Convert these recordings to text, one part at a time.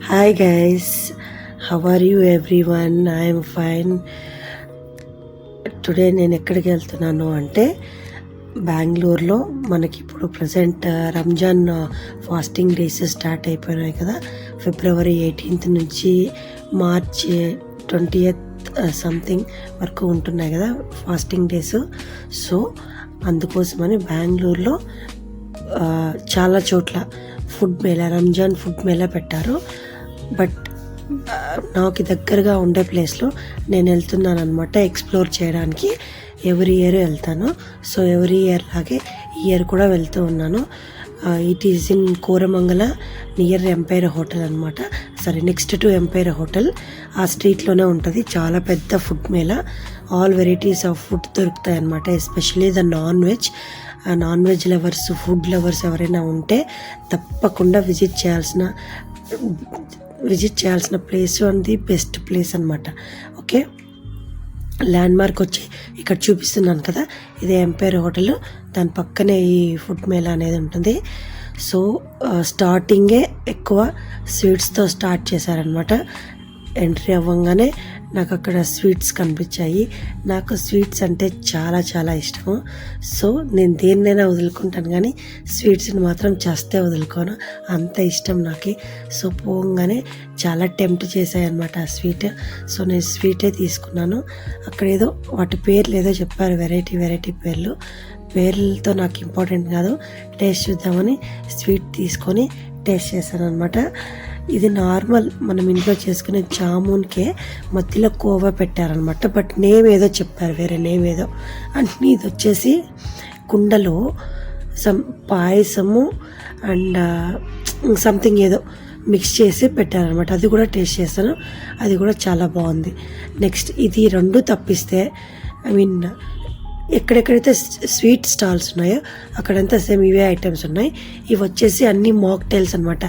Hi guys, how are you everyone? I am fine. Today నేను ఎక్కడికి వెళ్తున్నాను అంటే బెంగళూరులో మనకి ఇప్పుడు present Ramzan fasting days start అయిపోయినాయి కదా. ఫిబ్రవరి 18th నుంచి మార్చ్ 20th సంథింగ్ వరకు ఉంటున్నాయి కదా ఫాస్టింగ్ డేస్. సో అందుకోసమని బెంగళూరులో చాలా చోట్ల ఫుడ్ మేళా, రంజాన్ ఫుడ్ మేళా పెట్టారు. బట్ నాకు దగ్గరగా ఉండే ప్లేస్లో నేను వెళ్తున్నాను అనమాట ఎక్స్ప్లోర్ చేయడానికి. ఎవ్రీ ఇయర్ వెళ్తాను. సో ఎవ్రీ ఇయర్ లాగే ఈ ఇయర్ కూడా వెళ్తూ ఉన్నాను. It is in Koramangala near Empire hotel అనమాట. సరే, నెక్స్ట్ టు ఎంపైర్ హోటల్. ఆ స్ట్రీట్లోనే ఉంటుంది. చాలా పెద్ద food Mela. All varieties of food దొరుకుతాయి అనమాట. Especially the non veg lovers, food lovers ఎవరైనా ఉంటే తప్పకుండా విజిట్ చేయాల్సిన place and the best place అనమాట. ఓకే, ల్యాండ్ మార్క్ వచ్చి ఇక్కడ చూపిస్తున్నాను కదా, ఇదే ఎంపైర్ హోటల్. దాని పక్కనే ఈ ఫుడ్ మేళా అనేది ఉంటుంది. సో స్టార్టింగే ఎక్కువ స్వీట్స్తో స్టార్ట్ చేశారనమాట. ఎంట్రీ అవ్వగానే నాకు అక్కడ స్వీట్స్ కనిపించాయి. నాకు స్వీట్స్ అంటే చాలా చాలా ఇష్టము. సో నేను దేన్నైనా వదులుకుంటాను, కానీ స్వీట్స్ని మాత్రం చేస్తే వదులుకోను, అంత ఇష్టం నాకు. సో పోగానే చాలా టెంప్ట్ చేశాయి అనమాట ఆ స్వీట్. సో నేను స్వీటే తీసుకున్నాను. అక్కడ ఏదో వాటి పేర్లు ఏదో చెప్పారు, వెరైటీ పేర్లతో నాకు ఇంపార్టెంట్ కాదు, టేస్ట్ చూద్దామని స్వీట్ తీసుకొని టేస్ట్ చేశాను అనమాట. ఇది నార్మల్ మనం ఇంట్లో చేసుకునే జామున్కే మధ్యలో కోవా పెట్టారనమాట. బట్ నేమ్ ఏదో చెప్పారు, వేరే నేమ్ ఏదో. అంటే ఇది వచ్చేసి కుండలో పాయసము అండ్ సంథింగ్ ఏదో మిక్స్ చేసి పెట్టారనమాట. అది కూడా టేస్ట్ చేశాను, అది కూడా చాలా బాగుంది. నెక్స్ట్ ఇది రెండు తప్పిస్తే ఎక్కడెక్కడైతే స్వీట్ స్టాల్స్ ఉన్నాయో అక్కడంతా సేమ్ ఇవే ఐటమ్స్ ఉన్నాయి. ఇవి వచ్చేసి అన్ని మాక్టైల్స్ అనమాట.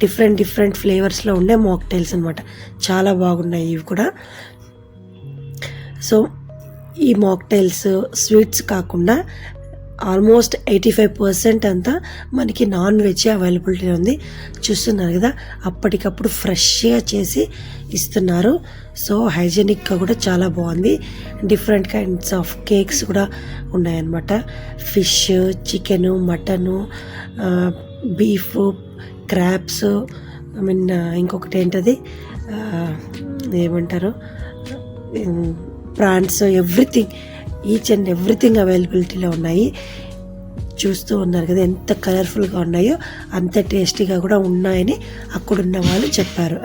డిఫరెంట్ ఫ్లేవర్స్లో ఉండే మాక్టైల్స్ అనమాట. చాలా బాగున్నాయి ఇవి కూడా. సో ఈ మాక్టైల్స్ స్వీట్స్ కాకుండా ఆల్మోస్ట్ 85% అంతా మనకి నాన్ వెజ్ అవైలబిలిటీ ఉంది. చూస్తున్నారు కదా, అప్పటికప్పుడు ఫ్రెష్గా చేసి ఇస్తున్నారు. సో హైజెనిక్గా కూడా చాలా బాగుంది. డిఫరెంట్ కైండ్స్ ఆఫ్ కేక్స్ కూడా ఉన్నాయన్నమాట. Fish, chicken, mutton, beef, crabs, ఇంకొకటి ఏంటది ఏమంటారు, ప్రాన్స్, ఈచ్ అండ్ ఎవ్రీథింగ్ అవైలబిలిటీలో ఉన్నాయి. చూస్తూ ఉన్నారు కదా ఎంత కలర్ఫుల్గా ఉన్నాయో, అంత టేస్టీగా కూడా ఉన్నాయని అక్కడున్న వాళ్ళు చెప్పారు.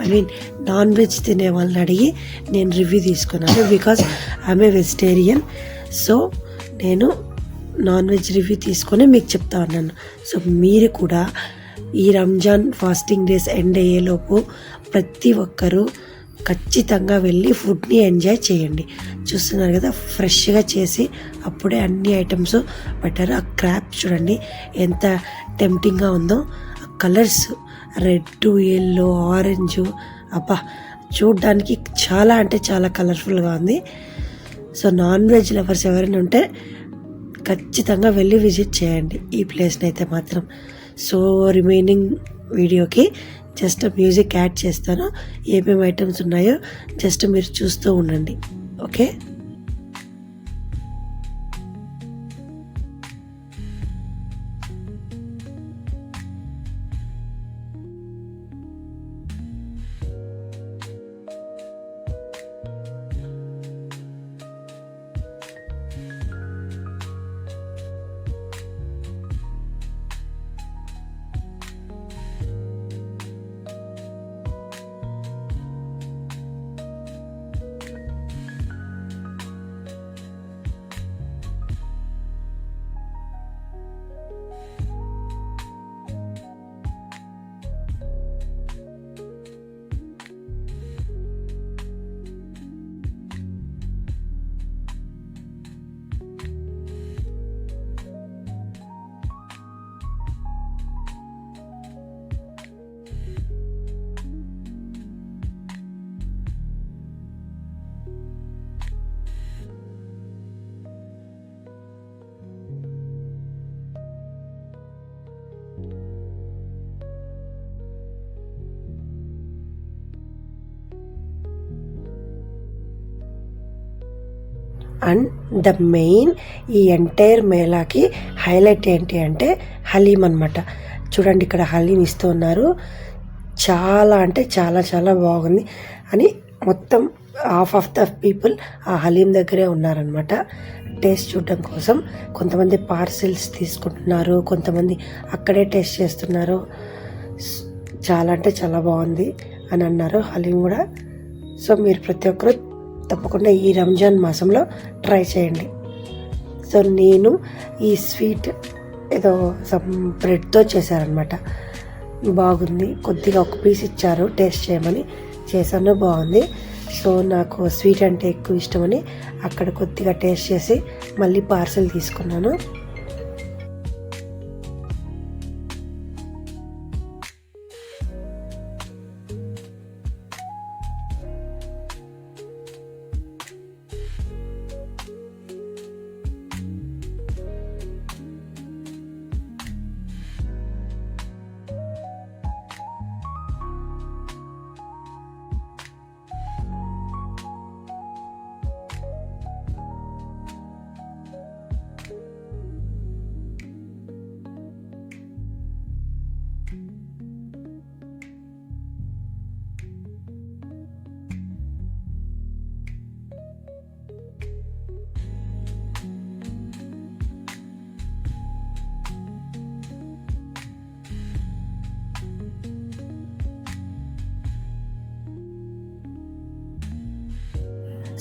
నాన్ వెజ్ తినే వాళ్ళని అడిగి నేను రివ్యూ తీసుకున్నాను. Because I'm a vegetarian. So నేను నాన్ వెజ్ రివ్యూ తీసుకొని మీకు చెప్తా ఉన్నాను. సో మీరు కూడా ఈ రంజాన్ ఫాస్టింగ్ డేస్ ఎండ్ అయ్యేలోపు ప్రతి ఒక్కరూ ఖచ్చితంగా వెళ్ళి ఫుడ్ని ఎంజాయ్ చేయండి. చూస్తున్నారు కదా, ఫ్రెష్గా చేసి అప్పుడే అన్ని ఐటమ్స్ పెట్టారు. ఆ క్రాబ్ చూడండి ఎంత టెంప్టింగ్గా ఉందో. ఆ కలర్స్ రెడ్, ఎల్లో, ఆరెంజ్, అబ్బా చూడ్డానికి చాలా అంటే చాలా కలర్ఫుల్గా ఉంది. సో నాన్ వెజ్ లవర్స్ ఎవరైనా ఉంటే ఖచ్చితంగా వెళ్ళి విజిట్ చేయండి ఈ ప్లేస్ని అయితే మాత్రం. సో రిమైనింగ్ వీడియోకి జస్ట్ మ్యూజిక్ యాడ్ చేస్తాను. ఏమేమి ఐటమ్స్ ఉన్నాయో జస్ట్ మీరు చూస్తూ ఉండండి. ఓకే, అండ్ ద మెయిన్ ఈ ఎంటైర్ మేళాకి హైలైట్ ఏంటి అంటే హలీం అనమాట. చూడండి ఇక్కడ హలీం ఇస్తూ ఉన్నారు. చాలా అంటే చాలా చాలా బాగుంది అని మొత్తం హాఫ్ ఆఫ్ ద పీపుల్ ఆ హలీం దగ్గరే ఉన్నారనమాట టేస్ట్ చూడడం కోసం. కొంతమంది పార్సిల్స్ తీసుకుంటున్నారు, కొంతమంది అక్కడే టేస్ట్ చేస్తున్నారు. చాలా అంటే చాలా బాగుంది అని అన్నారు హలీం కూడా. సో మీరు ప్రతి ఒక్కరు తప్పకుండా ఈ రంజాన్ మాసంలో ట్రై చేయండి. సో నేను ఈ స్వీట్ ఏదో సమ్ బ్రెడ్తో చేశారనమాట. బాగుంది. కొద్దిగా ఒక పీస్ ఇచ్చారు టేస్ట్ చేయమని, చేశాను, బాగుంది. సో నాకు స్వీట్ అంటే ఎక్కువ ఇష్టమని అక్కడ కొద్దిగా టేస్ట్ చేసి మళ్ళీ పార్సెల్ తీసుకున్నాను.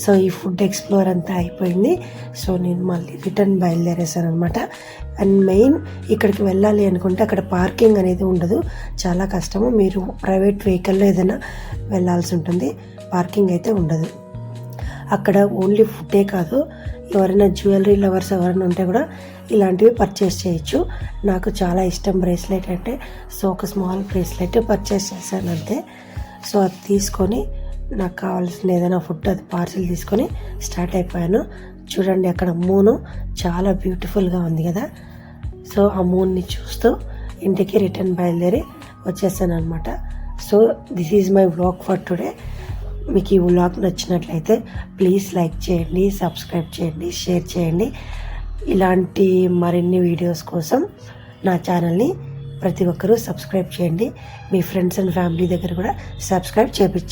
సో ఈ ఫుడ్ ఎక్స్ప్లోర్ అంతా అయిపోయింది. సో నేను మళ్ళీ రిటర్న్ బయలుదేరేసాను అనమాట. అండ్ మెయిన్ ఇక్కడికి వెళ్ళాలి అనుకుంటే అక్కడ పార్కింగ్ అనేది ఉండదు, చాలా కష్టము. మీరు ప్రైవేట్ వెహికల్లో ఏదైనా వెళ్ళాల్సి ఉంటుంది, పార్కింగ్ అయితే ఉండదు. అక్కడ ఓన్లీ ఫుడ్డే కాదు, ఎవరైనా జ్యువెలరీ లవర్స్ ఎవరైనా ఉంటే కూడా ఇలాంటివి పర్చేస్ చేయొచ్చు. నాకు చాలా ఇష్టం బ్రేస్లెట్ అంటే, సో ఒక స్మాల్ బ్రేస్లెట్ పర్చేస్ చేశాను అంతే. సో అది తీసుకొని నాకు కావాల్సిన ఏదైనా ఫుడ్ అది పార్సిల్ తీసుకొని స్టార్ట్ అయిపోయాను. చూడండి అక్కడ మూను చాలా బ్యూటిఫుల్గా ఉంది కదా. సో ఆ మూన్ని చూస్తూ ఇంటికి రిటర్న్ బయలుదేరి వచ్చేసాను అనమాట. So this is my vlog for today. మీకు ఈ వ్లాగ్ నచ్చినట్లయితే ప్లీజ్ లైక్ చేయండి, సబ్స్క్రైబ్ చేయండి, షేర్ చేయండి. ఇలాంటి మరిన్ని వీడియోస్ కోసం నా ఛానల్ని ప్రతి ఒక్కరూ సబ్స్క్రైబ్ చేయండి. మీ ఫ్రెండ్స్ అండ్ ఫ్యామిలీ దగ్గర కూడా సబ్స్క్రైబ్ చేయించండి.